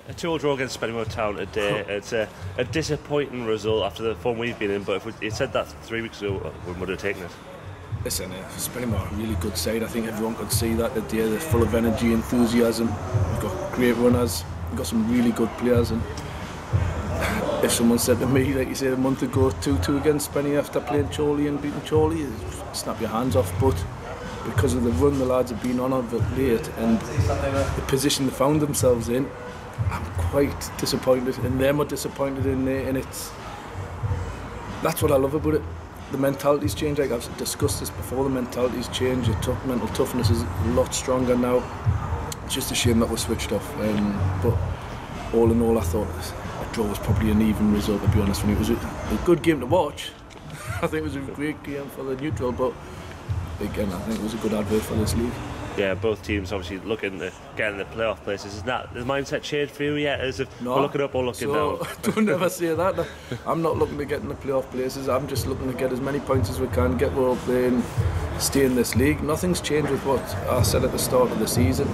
a 2-2 draw against Spennymoor Town today. It's a disappointing result after the form we've been in, but if you said that 3 weeks ago, we would have taken it. Listen, Spennymoor are a really good side. I think everyone could see that today. They're full of energy, enthusiasm. We've got great runners. We've got some really good players. And if someone said to me, like you said a month ago, 2-2 against Spenny after playing Chorley and beating Chorley, snap your hands off. But because of the run the lads have been on of it late and the position they found themselves in, I'm quite disappointed, and them are disappointed in there. And that's what I love about it. The mentality's changed. Like I've discussed this before, the mentality's changed. Your mental toughness is a lot stronger now. It's just a shame that we're switched off. But all in all, I thought a draw was probably an even result, to be honest with you. It was a good game to watch. I think it was a great game for the neutral, but again, I think it was a good advert for this league. Yeah, both teams obviously looking to get in the playoff places. Is that the mindset changed for you yet? As if we're looking up or looking down? Don't ever say that. No. I'm not looking to get in the playoff places. I'm just looking to get as many points as we can, get well up there and stay in this league. Nothing's changed with what I said at the start of the season.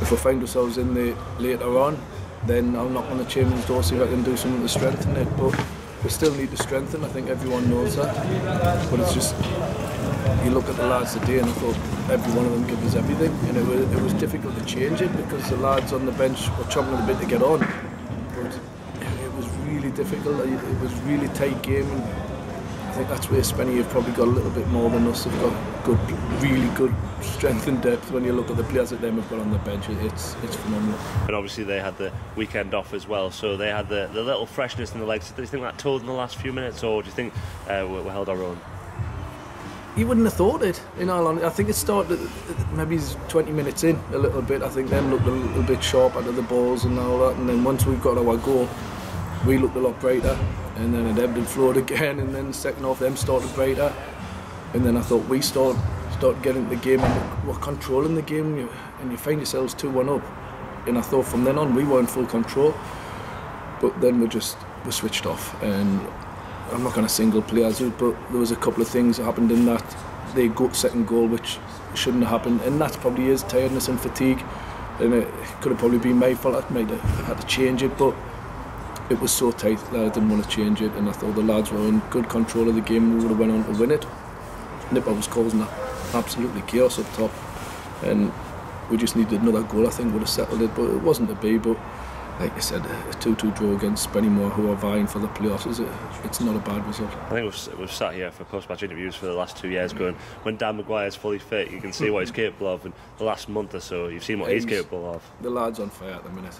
If we find ourselves in there later on, then I'll knock on the chairman's door, see if I can do something to strengthen it. But we still need to strengthen. I think everyone knows that. But it's just, you look at the lads today and I thought every one of them gave us everything, and it was difficult to change it because the lads on the bench were chomping a bit to get on. But it was really difficult. It was a really tight game, and I think that's where Spenny have probably got a little bit more than us. They've got really good strength and depth. When you look at the players that them have got on the bench, it's phenomenal. And obviously they had the weekend off as well, so they had the little freshness in the legs. Do you think that told in the last few minutes, or do you think we held our own? You wouldn't have thought it, in all honesty. I think it started maybe 20 minutes in a little bit. I think them looked a little bit sharp out of the balls and all that, and then once we got our goal, we looked a lot brighter, and then it ebbed and flowed again, and then the second half them started brighter, and then I thought we started getting the game, and we're controlling the game, and you find yourselves 2-1 up, and I thought from then on we were in full control, but then we switched off. And I'm not going to single players out, but there was a couple of things that happened in that second goal which shouldn't have happened, and that probably is tiredness and fatigue, and it could have probably been my fault. I might have had to change it, but it was so tight that I didn't want to change it, and I thought the lads were in good control of the game and we would have went on to win it. Nipper was causing absolutely chaos up top, and we just needed another goal. I think would have settled it, but it wasn't to be. But like I said, a 2-2 draw against Spennymoor, who are vying for the playoffs, it's not a bad result. I think we've sat here for post-match interviews for the last 2 years going, when Dan Maguire's fully fit, you can see what he's capable of, and the last month or so, you've seen what he's capable of. The lad's on fire at the minute.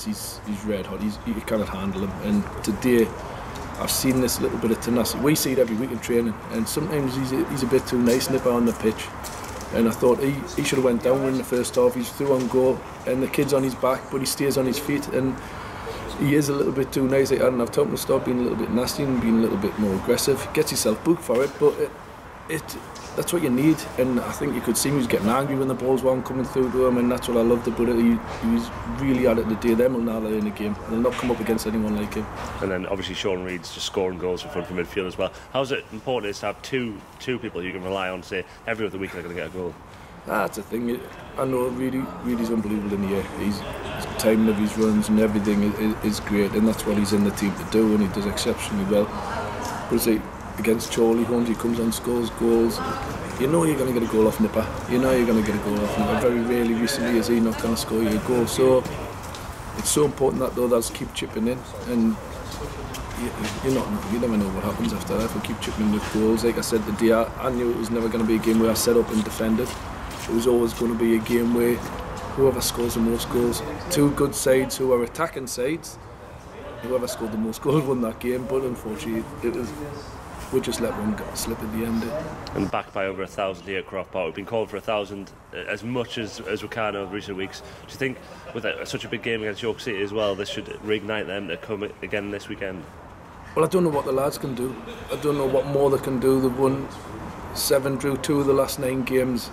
He's red hot, you cannot handle him, and today I've seen this little bit of tenacity. We see it every week in training, and sometimes he's a bit too nice, Nipper, on the pitch. And I thought he should have went down in the first half. He's through on goal, and the kid's on his back, but he stays on his feet, and he is a little bit too nice. And I've told him to stop being a little bit nasty and being a little bit more aggressive. He gets himself booked for it, but that's what you need. And I think you could see him, he was getting angry when the balls weren't coming through to him, and that's what I loved about it. He was really at it today. Them will now they're in the game. They'll not come up against anyone like him. And then obviously Sean Reid's just scoring goals from midfield as well. How's it important to have two people you can rely on, say, every other week they're going to get a goal? That's the thing. I know Reid's unbelievable in the air. His timing of his runs and everything is great, and that's what he's in the team to do, and he does exceptionally well. But see, against Chorley Holmes, he comes on, scores goals. You know you're going to get a goal off Nipper. You know you're going to get a goal off Nipper. Very rarely recently is he not going to score you a goal. So it's so important that the others keep chipping in, and you never know what happens after that. If we keep chipping in with goals, like I said today, I knew it was never going to be a game where I set up and defended. It was always going to be a game where whoever scores the most goals, two good sides who are attacking sides, whoever scored the most goals won that game. But unfortunately, we just let one slip at the end. And backed by over 1,000 here at Croft Park. We've been called for 1,000 as much as we can over recent weeks. Do you think with such a big game against York City as well, this should reignite them to come again this weekend? Well, I don't know what the lads can do. I don't know what more they can do. They've won 7, drew 2 of the last 9 games,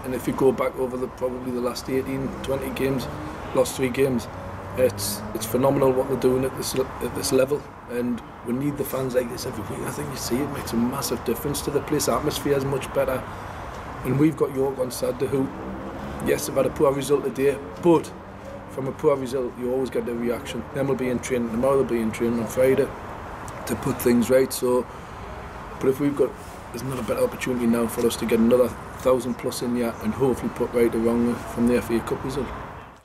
and if you go back over probably the last 18, 20 games, lost 3 games. It's phenomenal what they're doing at this level, and we need the fans like this every week. I think you see it makes a massive difference to the place. The atmosphere is much better, and we've got York on Saturday, who, yes, have had a poor result today, but from a poor result, you always get the reaction. Then we'll be in training tomorrow, they'll be in training on Friday to put things right. So, but if there's not a better opportunity now for us to get another 1,000 plus in yet and hopefully put right the wrong from the FA Cup result.